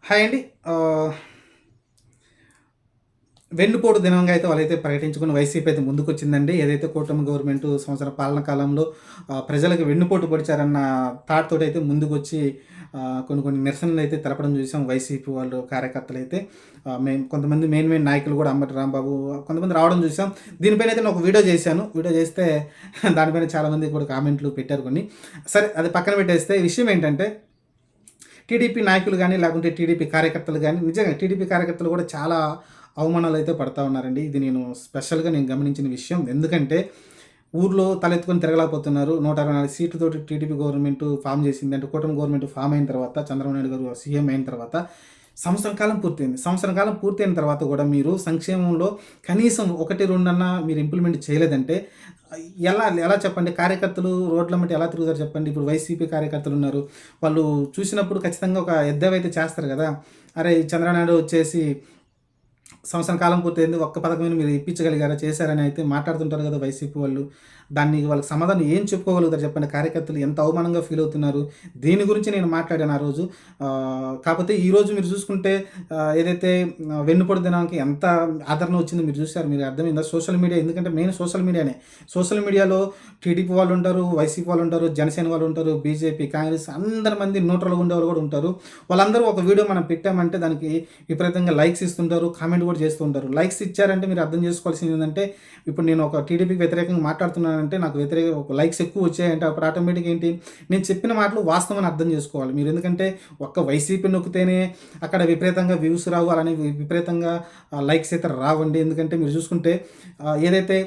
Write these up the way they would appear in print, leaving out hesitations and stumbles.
Hi అండి. ఆహ్, వెన్నుపోటు దినంగా అయితే వాళ్ళైతే ప్రకటించుకొని వైసీపీ అయితే ముందుకొచ్చిందండి. ఏదైతే కూటమి గవర్నమెంట్ సంవత్సర పాలన కాలంలో ప్రజలకు వెన్నుపోటు పొడిచారన్న థాట్ తోటైతే ముందుకొచ్చి కొన్ని కొన్ని నిరసనలైతే తెలపడం చూసాం వైసీపీ వాళ్ళు కార్యకర్తలైతే. మేము కొంతమంది మెయిన్ నాయకులు కూడా అంబటి రాంబాబు కొంతమంది రావడం చూసాం. దీనిపైనైతే నేను ఒక వీడియో చేశాను. వీడియో చేస్తే దానిపైన చాలామంది కూడా కామెంట్లు పెట్టారు కొన్ని. సరే అది పక్కన పెట్టేస్తే విషయం ఏంటంటే టీడీపీ నాయకులు గానీ, లేకుంటే టీడీపీ కార్యకర్తలు గానీ, నిజంగా టీడీపీ కార్యకర్తలు కూడా చాలా అవమానాలైతే పడతా ఉన్నారండి. ఇది నేను స్పెషల్‌గా గమనించిన విషయం. ఎందుకంటే, ఊర్లో తలెత్తుకొని తిరగలేకపోతున్నారు. 124 సీట్లతోటి టీడీపీ గవర్నమెంట్ ఫార్మ్ చేసింది. అంటే కూటమి గవర్నమెంట్ ఫార్మ్ అయిన తర్వాత, చంద్రబాబు నాయుడు గారు సీఎం అయిన తర్వాత సంవత్సరం కాలం పూర్తయింది. సంవత్సరం కాలం పూర్తయిన తర్వాత కూడా మీరు సంక్షేమంలో కనీసం 1, 2 అన్నా మీరు ఇంప్లిమెంట్ చేయలేదంటే ఎలా ఎలా చెప్పండి? కార్యకర్తలు రోడ్లెమ్మట ఎలా తిరుగుతారు చెప్పండి? ఇప్పుడు వైసీపీ కార్యకర్తలున్నారు. వాళ్ళు చూసినప్పుడు ఖచ్చితంగా ఒక ఎద్దేవైతే చేస్తారు గదా! అరే! చంద్రబాబు నాయుడు వచ్చేసి సంవత్సరం కాలం పూర్తయింది. ఒక్క పథకమైనా మీరు ఇప్పించగలిగారా? చేశారని అయితే మాట్లాడుతుంటారు కదా వైసీపీ వాళ్ళు. దానికి వాళ్ళకి సమాధానం ఏం చెప్పుకోగలుగుతారు చెప్పండి? కార్యకర్తలు ఎంత అవమానంగా ఫీల్ అవుతున్నారు. దీని గురించి నేను మాట్లాడాను ఆ రోజు. కాపోతే ఈరోజు మీరు చూసుకుంటే ఏదైతే వెన్నుపోటు దినానికి ఎంత ఆదరణ వచ్చిందో మీరు చూసారు. మీరు అర్థమైందా? సోషల్ మీడియా ఎందుకంటే మెయిన్ సోషల్ మీడియానే. సోషల్ మీడియాలో టీడీపీ వాళ్ళు ఉంటారు, వైసీపీ వాళ్ళు ఉంటారు, జనసేన వాళ్ళు ఉంటారు, బీజేపీ, కాంగ్రెస్ అందరి మంది న్యూట్రల్‌గా ఉండేవాళ్ళు కూడా ఉంటారు. వాళ్ళందరూ ఒక వీడియో మనం పెట్టామంటే దానికి విపరీతంగా లైక్స్ ఇస్తుంటారు, కామెంట్ కూడా చేస్తూ ఉంటారు. లైక్స్ ఇచ్చారంటే మీరు అర్థం చేసుకోవాల్సింది ఏంటంటే, ఇప్పుడు నేను ఒక టీడీపీకి వ్యతిరేకంగా మాట్లాడుతున్నానంటే నాకు ఒక లైక్స్ ఎక్కువ వచ్చాయంటే అప్పుడు ఆటోమేటిక్‌గా ఏంటి, నేను చెప్పిన మాటలు వాస్తవం అని అర్థం చేసుకోవాలి మీరు. ఎందుకంటే ఒక్క వైసీపీ నొక్కితేనే అక్కడ విపరీతంగా వ్యూస్ రావు, అలానే విపరీతంగా లైక్స్ అయితే రావండి. ఎందుకంటే మీరు చూసుకుంటే ఏదైతే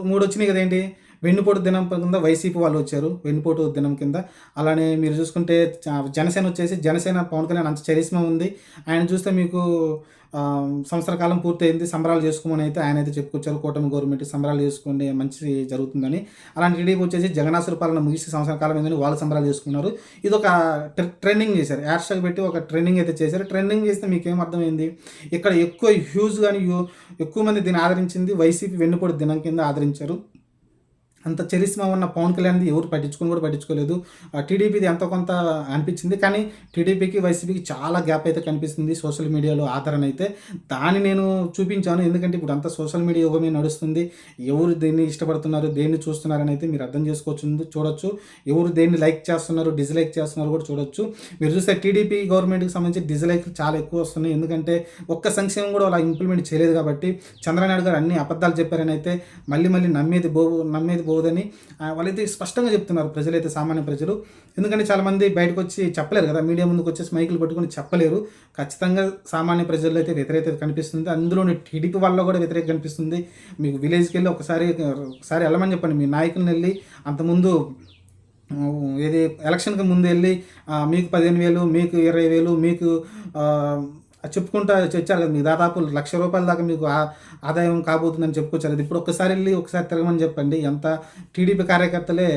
మూడొచ్చినాయి కదేంటి, వెన్నుపోటు దినం కింద వైసీపీ వాళ్ళు వచ్చారు. వెన్నుపోటు దినం కింద. అలానే మీరు చూసుకుంటే జనసేన వచ్చేసి జనసేన పవన్ కళ్యాణ్ అంత చరిష్మా ఉంది. ఆయన చూస్తే మీకు సంవత్సర కాలం పూర్తయింది. సంబరాలు చేసుకోమని అయితే ఆయనైతే చెప్పుకొచ్చారు. కూటమి గవర్నమెంట్ సంబరాలు చేసుకోండి మంచి జరుగుతుందని. అలాంటి టీడీపీ వచ్చేసి జగనాసుర పాలన ముగిసి సంవత్సరం కాలం అయిందని వాళ్ళు సంబరాలు చేసుకున్నారు. ఇదొక ట్రెండింగ్ చేశారు. హ్యాష్ ట్యాగ్ పెట్టి ఒక ట్రెండింగ్ అయితే చేశారు. ట్రెండింగ్ చేస్తే మీకేం అర్థమైంది? ఇక్కడ ఎక్కువ హ్యూజ్ గాని ఎక్కువ మంది దీన్ని ఆదరించింది వైసీపీ వెన్నుపోటు దినం కింద ఆదరించారు. అంత చరిష్మా ఉన్న పవన్ కళ్యాణ్‌ది ఎవరు కూడా పట్టించుకోలేదు. టీడీపీది ఎంతో కొంత అనిపించింది. కానీ టీడీపీకి, వైసీపీకి చాలా గ్యాప్ అయితే కనిపిస్తుంది సోషల్ మీడియాలో ఆదరణ అయితే. దాన్ని నేను చూపించాను. ఎందుకంటే ఇప్పుడు అంతా సోషల్ మీడియా యుగమే నడుస్తుంది. ఎవరు దేన్ని ఇష్టపడుతున్నారు, దేన్ని చూస్తున్నారని అయితే మీరు అర్థం చేసుకోవచ్చు, చూడొచ్చు. ఎవరు దేన్ని లైక్ చేస్తున్నారు, డిస్‌లైక్ చేస్తున్నారు కూడా చూడొచ్చు. మీరు చూస్తే టీడీపీ గవర్నమెంట్‌కి సంబంధించి డిస్‌లైక్‌లు చాలా ఎక్కువ వస్తున్నాయి. ఎందుకంటే ఒక్క సంక్షేమం కూడా అలా ఇంప్లిమెంట్ చేయలేదు కాబట్టి చంద్రబాబు నాయుడు గారు అన్ని అబద్ధాలు చెప్పారని అయితే మళ్ళీ నమ్మేది పోదని వాళ్ళైతే స్పష్టంగా చెప్తున్నారు ప్రజలైతే, సామాన్య ప్రజలు. ఎందుకంటే చాలామంది బయటకు వచ్చి చెప్పలేరు కదా, మీడియా ముందుకు వచ్చేసి మైకులు పట్టుకొని చెప్పలేరు. ఖచ్చితంగా సామాన్య ప్రజల్లో అయితే వ్యతిరేకత కనిపిస్తుంది. అందులోని టీడీపీ వాళ్ళలో కూడా వ్యతిరేకత కనిపిస్తుంది. మీకు విలేజ్కి వెళ్ళి ఒకసారి వెళ్ళమని చెప్పండి. మీ నాయకులను వెళ్ళి అంతకుముందు ఏది ఎలక్షన్కి ముందు వెళ్ళి మీకు 15,000, మీకు 20,000, మీకు చెప్పుకుంటా వచ్చారు కదా, మీకు దాదాపు ₹1,00,000 దాకా మీకు ఆదాయం కాబోతుందని చెప్పుకొచ్చారు. అది ఇప్పుడు ఒకసారి తిరగమని చెప్పండి. ఎంత టీడీపీ కార్యకర్తలే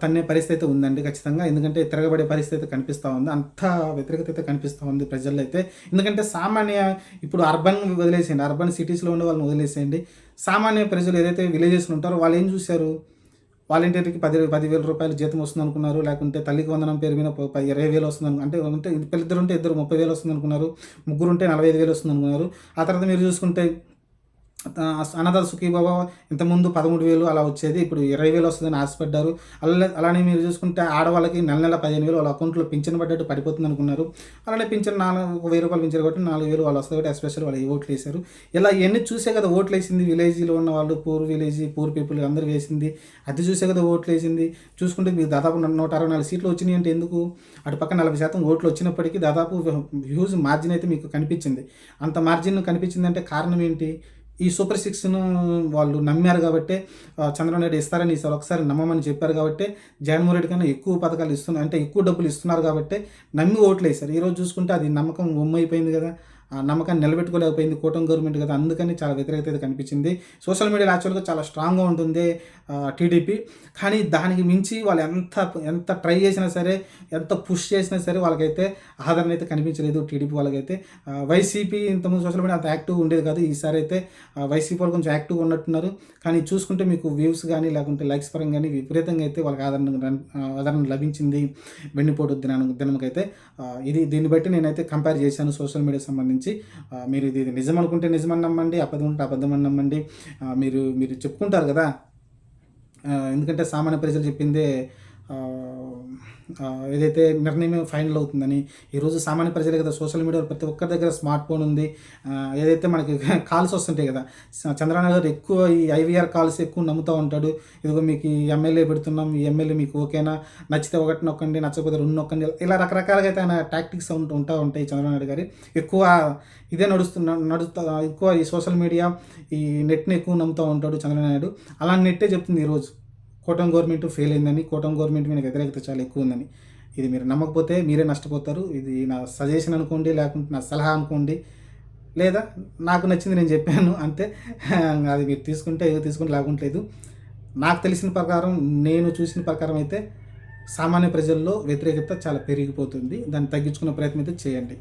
తన్నే పరిస్థితి ఉందండి ఖచ్చితంగా. ఎందుకంటే తిరగబడే పరిస్థితి కనిపిస్తూ ఉంది. అంత వ్యతిరేకత అయితే కనిపిస్తూ ఉంది ప్రజల్లో అయితే. ఎందుకంటే ఇప్పుడు అర్బన్ వదిలేసేయండి, అర్బన్ సిటీస్లో ఉండే వాళ్ళని వదిలేసేయండి. సామాన్య ప్రజలు ఏదైతే విలేజెస్లో ఉంటారో వాళ్ళు ఏం చూశారు? వాలంటీర్‌కి ₹10,000 జీతం వస్తుందనుకున్నారు. లేకుంటే తల్లికి వందనం పేరు మీద 20,000 వస్తుందనుకున్నారు. అంటే ఇద్దరుంటే 30,000 వస్తుందనుకున్నారు. ముగ్గురుంటే 45,000 వస్తుందనుకున్నారు. ఆ తర్వాత మీరు చూసుకుంటే అన్నదాత సుఖీభవ ఇంతకుముందు 13,000 అలా వచ్చేది. ఇప్పుడు 20,000 వస్తుందని ఆశపడ్డారు. అలానే మీరు చూసుకుంటే ఆడవాళ్ళకి నెల 15,000 వాళ్ళ అకౌంట్‌లో పింఛన్ పడ్డట్టు పడిపోతుంది అనుకున్నారు. అలానే పింఛన్ ₹1,000 పింఛన్ కాబట్టి 4,000 వాళ్ళు వస్తాయి కాబట్టి ఎస్పెషల్ వాళ్ళు ఓట్లు వేశారు. ఇలా ఇవన్నీ చూసే కదా ఓట్లు వేసింది. విలేజ్‌లో ఉన్న వాళ్ళు, పూర్ పీపుల్ అందరూ వేసింది. అది చూసే కదా ఓట్లు వేసింది. చూసుకుంటే మీకు దాదాపు 164 సీట్లు వచ్చినాయి అంటే ఎందుకు? అటు పక్క 40% ఓట్లు వచ్చినప్పటికీ దాదాపు హ్యూజ్ మార్జిన్ అయితే మీకు కనిపించింది. అంత మార్జిన్ కనిపించిందంటే కారణం ఏంటి? ఈ సూపర్ సిక్స్‌ను వాళ్ళు నమ్మారు కాబట్టే, చంద్రబాబు నాయుడు ఇస్తారని ఈసారి ఒకసారి నమ్మమని చెప్పారు కాబట్టే, జగన్మోహన్ రెడ్డి కన్నా ఎక్కువ పథకాలు అంటే ఎక్కువ డబ్బులు ఇస్తున్నారు కాబట్టే నమ్మి ఓట్లేశారు. ఈరోజు చూసుకుంటే అది నమ్మకం వమ్మైపోయింది కదా. ఆ నమ్మకాన్ని నిలబెట్టుకోలేకపోయింది. కూటమి గవర్నమెంట్ కదా! అందుకని చాలా వ్యతిరేకత అయితే కనిపించింది. సోషల్ మీడియాలో యాక్చువల్‌గా చాలా స్ట్రాంగ్‌గా ఉంటుంది టీడీపీ. కానీ దానికి మించి వాళ్ళు ఎంత ట్రై చేసినా సరే, ఎంత పుష్ చేసినా సరే వాళ్ళకైతే ఆదరణ అయితే కనిపించలేదు టీడీపీ వాళ్ళకైతే. వైసీపీ ఇంతకుముందు సోషల్ మీడియా అంత యాక్టివ్‌గా ఉండేది కాదు. ఈసారి అయితే వైసీపీ వాళ్ళు కొంచెం యాక్టివ్‌గా ఉన్నట్టున్నారు. కానీ చూసుకుంటే మీకు వ్యూస్ గానీ, లేకుంటే లైక్స్ పరంగా గానీ విపరీతంగా అయితే వాళ్ళకి ఆదరణ లభించింది వెన్నుపోటు దినంకైతే. దీన్ని బట్టి నేనైతే కంపేర్ చేశాను సోషల్ మీడియాకి సంబంధించి. మీరు ఇది నిజం అనుకుంటే నిజమని నమ్మండి, అబద్ధం ఉంటే అబద్ధమని నమ్మండి. మీరు మీరు చెప్పుకుంటారు కదా! ఎందుకంటే సామాన్య ప్రజలు చెప్పిందే ఏదైతే నిర్ణయమే ఫైనల్ అవుతుందని. ఈరోజు సామాన్య ప్రజలే కదా సోషల్ మీడియాలో ప్రతి ఒక్కరి దగ్గర స్మార్ట్ ఫోన్ ఉంది. ఏదైతే మనకి కాల్స్ వస్తుంటాయి కదా! చంద్రబాబు గారు ఎక్కువ ఈ ఐవీఆర్ కాల్స్ ఎక్కువ నమ్ముతూ ఉంటాడు. ఇదిగో మీకు ఈ ఎమ్మెల్యే పెడుతున్నాం, ఈ ఎమ్మెల్యే మీకు ఓకేనా, నచ్చితే ఒకటి నొక్కండి, నచ్చకపోతే 2 నొక్కండి. ఇలా రకరకాలుగా అయితే ఆయన టాక్టిక్స్ ఉంటాయి చంద్రబాబు నాయుడు గారి. ఎక్కువ ఇదే నడుస్తా ఎక్కువ ఈ సోషల్ మీడియా, ఈ నెట్‌ని ఎక్కువ నమ్ముతూ ఉంటాడు చంద్రబాబు నాయుడు. అలాంటి నెట్టే చెప్తుంది ఈరోజు. కూటమి గవర్నమెంట్ ఫెయిల్ అయిందని, కూటమి గవర్నమెంట్ మీద వ్యతిరేకత చాలా ఎక్కువ ఉందని. ఇది మీరు నమ్మకపోతే మీరే నష్టపోతారు. ఇది నా సజెషన్ అనుకోండి, లేకుంటే నా సలహా అనుకోండి, లేదా నాకు నచ్చింది నేను చెప్పాను అంతే. అది మీరు తీసుకుంటే తీసుకుంటే లేకుంటే లేదు. నాకు తెలిసిన ప్రకారం, నేను చూసిన ప్రకారం అయితే సామాన్య ప్రజల్లో వ్యతిరేకత చాలా పెరిగిపోతుంది. దాన్ని తగ్గించుకునే ప్రయత్నం అయితే చేయండి.